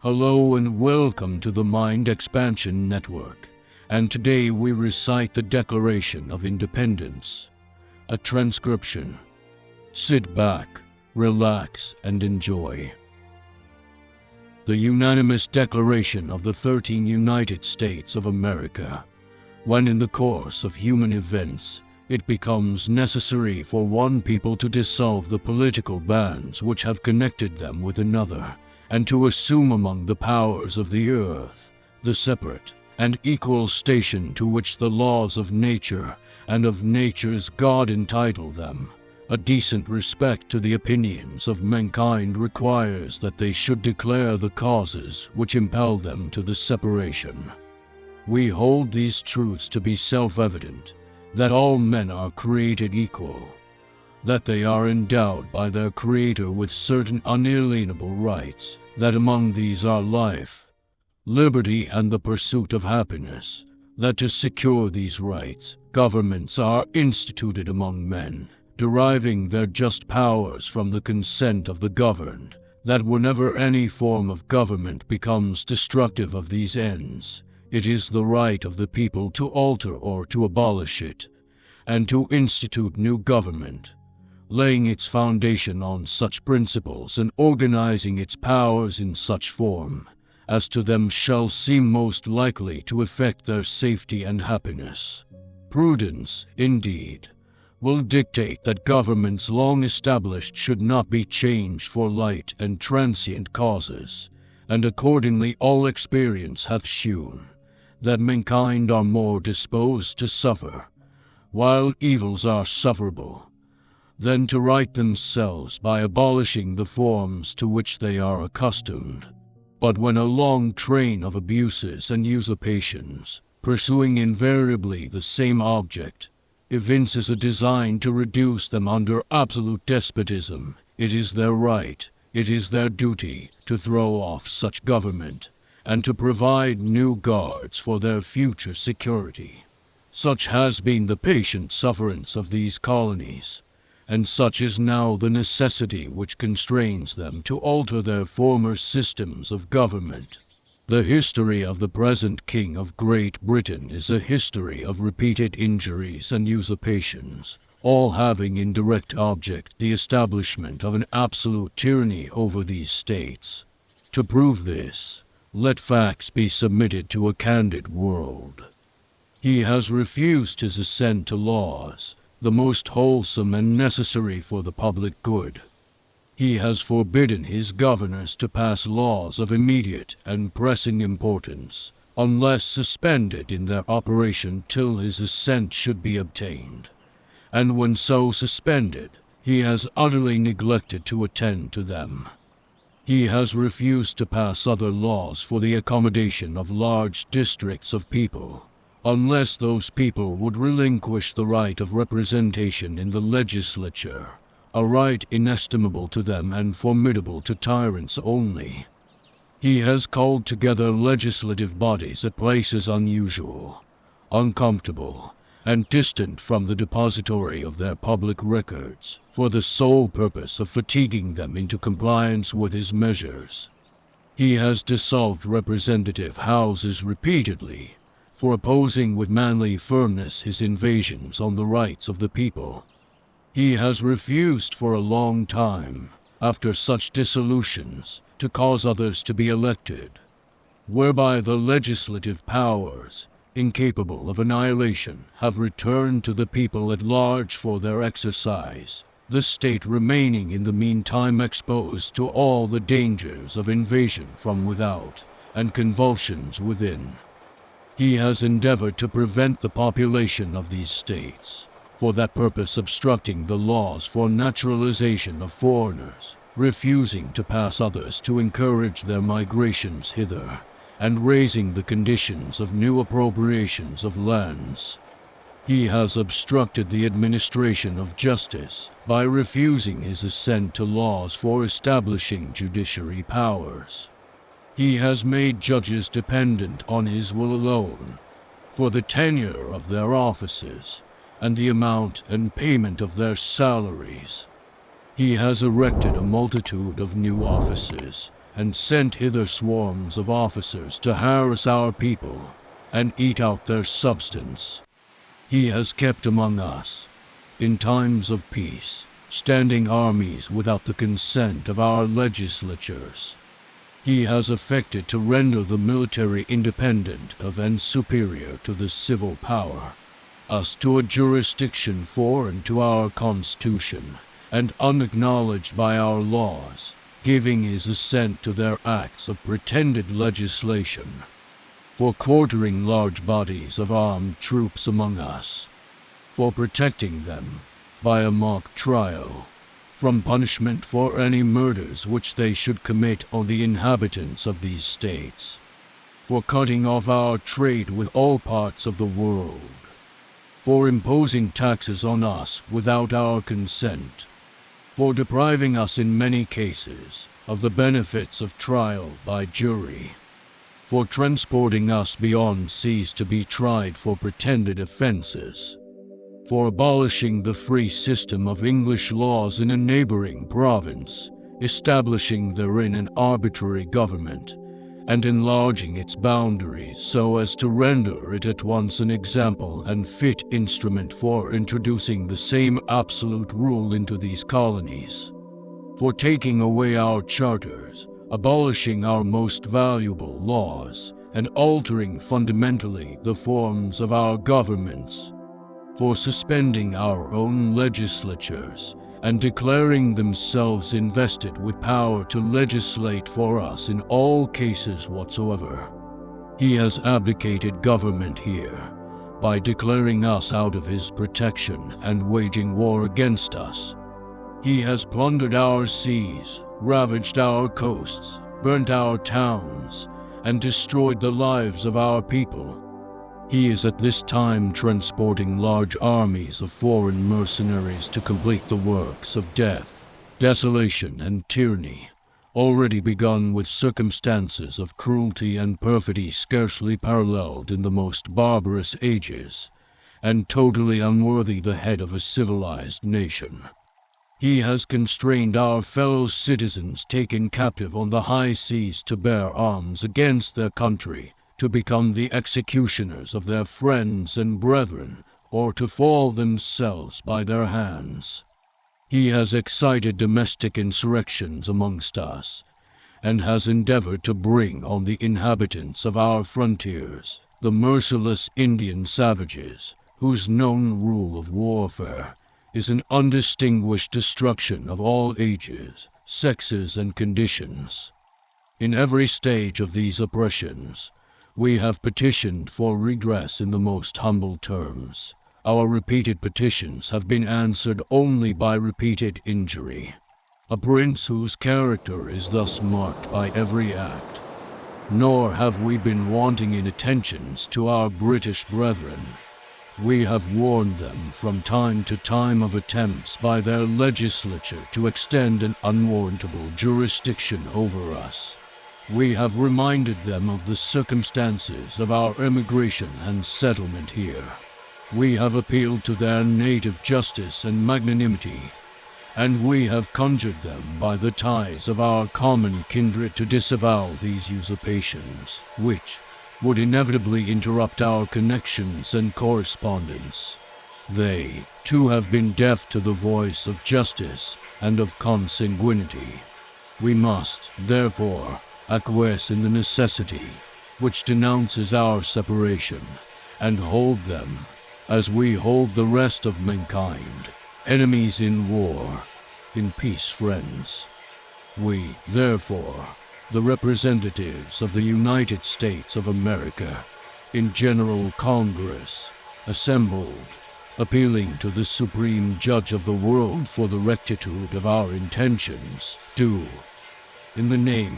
Hello and welcome to the Mind Expansion Network, and today we recite the Declaration of Independence, a transcription. Sit back, relax, and enjoy. The unanimous declaration of the 13 United States of America, when in the course of human events, it becomes necessary for one people to dissolve the political bands which have connected them with another, and to assume among the powers of the earth the separate and equal station to which the laws of nature and of nature's God entitle them. A decent respect to the opinions of mankind requires that they should declare the causes which impel them to the separation. We hold these truths to be self-evident, that all men are created equal, that they are endowed by their Creator with certain unalienable rights, that among these are life, liberty, and the pursuit of happiness, that to secure these rights, governments are instituted among men, deriving their just powers from the consent of the governed, that whenever any form of government becomes destructive of these ends, it is the right of the people to alter or to abolish it, and to institute new government, laying its foundation on such principles and organizing its powers in such form as to them shall seem most likely to effect their safety and happiness. Prudence, indeed, will dictate that governments long established should not be changed for light and transient causes, and accordingly all experience hath shewn that mankind are more disposed to suffer, while evils are sufferable, than to right themselves by abolishing the forms to which they are accustomed. But when a long train of abuses and usurpations, pursuing invariably the same object, evinces a design to reduce them under absolute despotism, it is their right, it is their duty, to throw off such government, and to provide new guards for their future security. Such has been the patient sufferance of these colonies, and such is now the necessity which constrains them to alter their former systems of government. The history of the present King of Great Britain is a history of repeated injuries and usurpations, all having in direct object the establishment of an absolute tyranny over these states. To prove this, let facts be submitted to a candid world. He has refused his assent to laws, the most wholesome and necessary for the public good. He has forbidden his governors to pass laws of immediate and pressing importance, unless suspended in their operation till his assent should be obtained. And when so suspended, he has utterly neglected to attend to them. He has refused to pass other laws for the accommodation of large districts of people, unless those people would relinquish the right of representation in the legislature, a right inestimable to them and formidable to tyrants only. He has called together legislative bodies at places unusual, uncomfortable, and distant from the depository of their public records, for the sole purpose of fatiguing them into compliance with his measures. He has dissolved representative houses repeatedly, for opposing with manly firmness his invasions on the rights of the people. He has refused for a long time, after such dissolutions, to cause others to be elected, whereby the legislative powers, incapable of annihilation, have returned to the people at large for their exercise, the state remaining in the meantime exposed to all the dangers of invasion from without and convulsions within. He has endeavored to prevent the population of these states, for that purpose obstructing the laws for naturalization of foreigners, refusing to pass others to encourage their migrations hither, and raising the conditions of new appropriations of lands. He has obstructed the administration of justice by refusing his assent to laws for establishing judiciary powers. He has made judges dependent on his will alone, for the tenure of their offices, and the amount and payment of their salaries. He has erected a multitude of new offices, and sent hither swarms of officers to harass our people and eat out their substance. He has kept among us, in times of peace, standing armies without the consent of our legislatures. He has affected to render the military independent of and superior to the civil power, us to a jurisdiction foreign to our constitution, and unacknowledged by our laws, giving his assent to their acts of pretended legislation, for quartering large bodies of armed troops among us, for protecting them, by a mock trial, from punishment for any murders which they should commit on the inhabitants of these states, for cutting off our trade with all parts of the world, for imposing taxes on us without our consent, for depriving us in many cases of the benefits of trial by jury, for transporting us beyond seas to be tried for pretended offenses, for abolishing the free system of English laws in a neighboring province, establishing therein an arbitrary government, and enlarging its boundaries so as to render it at once an example and fit instrument for introducing the same absolute rule into these colonies, for taking away our charters, abolishing our most valuable laws, and altering fundamentally the forms of our governments, for suspending our own legislatures and declaring themselves invested with power to legislate for us in all cases whatsoever. He has abdicated government here by declaring us out of his protection and waging war against us. He has plundered our seas, ravaged our coasts, burnt our towns, and destroyed the lives of our people. He is at this time transporting large armies of foreign mercenaries to complete the works of death, desolation, and tyranny, already begun with circumstances of cruelty and perfidy scarcely paralleled in the most barbarous ages, and totally unworthy the head of a civilized nation. He has constrained our fellow citizens taken captive on the high seas to bear arms against their country, to become the executioners of their friends and brethren, or to fall themselves by their hands. He has excited domestic insurrections amongst us, and has endeavored to bring on the inhabitants of our frontiers the merciless Indian savages, whose known rule of warfare is an undistinguished destruction of all ages, sexes, and conditions. In every stage of these oppressions, we have petitioned for redress in the most humble terms. Our repeated petitions have been answered only by repeated injury. A prince whose character is thus marked by every act. Nor have we been wanting in attentions to our British brethren. We have warned them from time to time of attempts by their legislature to extend an unwarrantable jurisdiction over us. We have reminded them of the circumstances of our emigration and settlement here. We have appealed to their native justice and magnanimity, and we have conjured them by the ties of our common kindred to disavow these usurpations, which would inevitably interrupt our connections and correspondence. They, too, have been deaf to the voice of justice and of consanguinity. We must, therefore, acquiesce in the necessity which denounces our separation, and hold them, as we hold the rest of mankind, enemies in war, in peace friends. We, therefore, the representatives of the United States of America, in General Congress, assembled, appealing to the Supreme Judge of the world for the rectitude of our intentions, do, in the name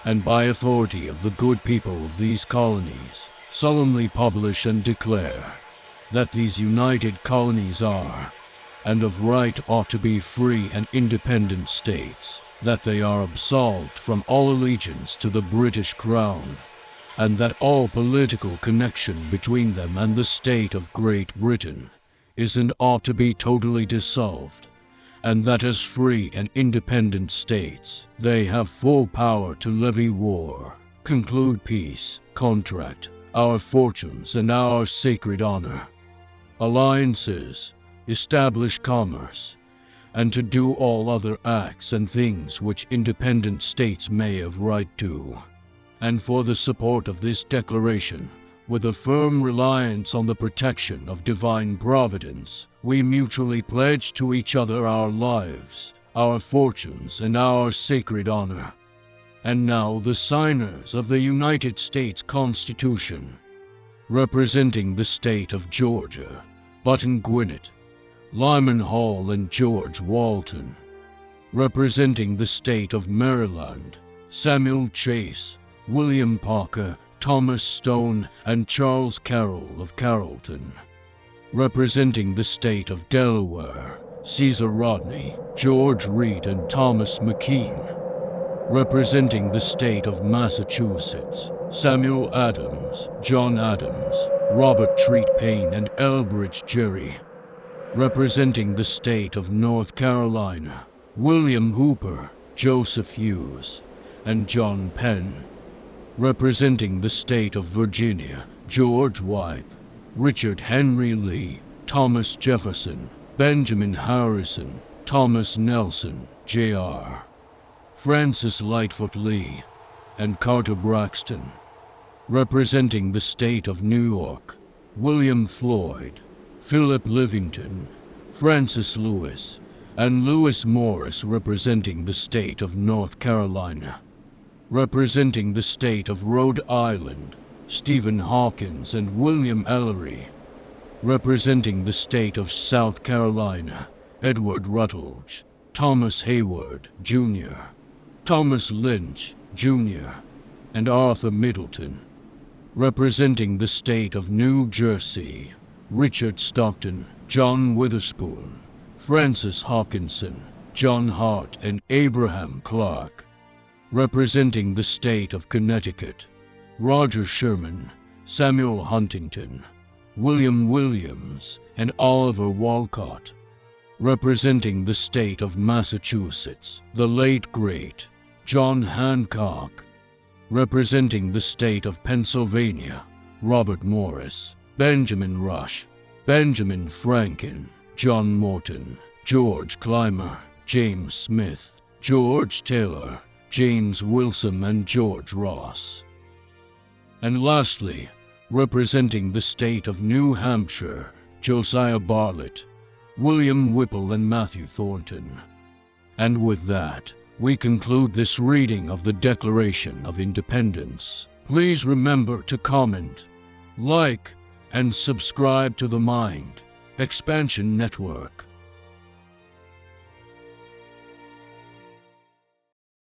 and by authority of the good people of these colonies, solemnly publish and declare that these united colonies are, and of right ought to be, free and independent states, that they are absolved from all allegiance to the British Crown, and that all political connection between them and the state of Great Britain is and ought to be totally dissolved, and that as free and independent states, they have full power to levy war, conclude peace, contract, our fortunes and our sacred honor, alliances, establish commerce, and to do all other acts and things which independent states may have right to. And for the support of this declaration, with a firm reliance on the protection of divine providence, we mutually pledge to each other our lives, our fortunes, and our sacred honor. And now the signers of the United States Constitution, representing the state of Georgia, Button Gwinnett, Lyman Hall and George Walton, representing the state of Maryland, Samuel Chase, William Parker, Thomas Stone, and Charles Carroll of Carrollton, representing the state of Delaware, Caesar Rodney, George Reed, and Thomas McKean, representing the state of Massachusetts, Samuel Adams, John Adams, Robert Treat Payne, and Elbridge Gerry, representing the state of North Carolina, William Hooper, Joseph Hughes, and John Penn, representing the state of Virginia, George Wythe, Richard Henry Lee, Thomas Jefferson, Benjamin Harrison, Thomas Nelson, Jr., Francis Lightfoot Lee, and Carter Braxton, representing the state of New York, William Floyd, Philip Livington, Francis Lewis, and Lewis Morris, representing the state of North Carolina, representing the state of Rhode Island, Stephen Hawkins and William Ellery, representing the state of South Carolina, Edward Rutledge, Thomas Hayward, Jr., Thomas Lynch, Jr., and Arthur Middleton, representing the state of New Jersey, Richard Stockton, John Witherspoon, Francis Hopkinson, John Hart, and Abraham Clark, representing the state of Connecticut, Roger Sherman, Samuel Huntington, William Williams, and Oliver Walcott, representing the state of Massachusetts, the late great John Hancock, representing the state of Pennsylvania, Robert Morris, Benjamin Rush, Benjamin Franklin, John Morton, George Clymer, James Smith, George Taylor, James Wilson, and George Ross. And lastly, representing the state of New Hampshire, Josiah Bartlett, William Whipple, and Matthew Thornton. And with that, we conclude this reading of the Declaration of Independence. Please remember to comment, like, and subscribe to the Mind Expansion Network.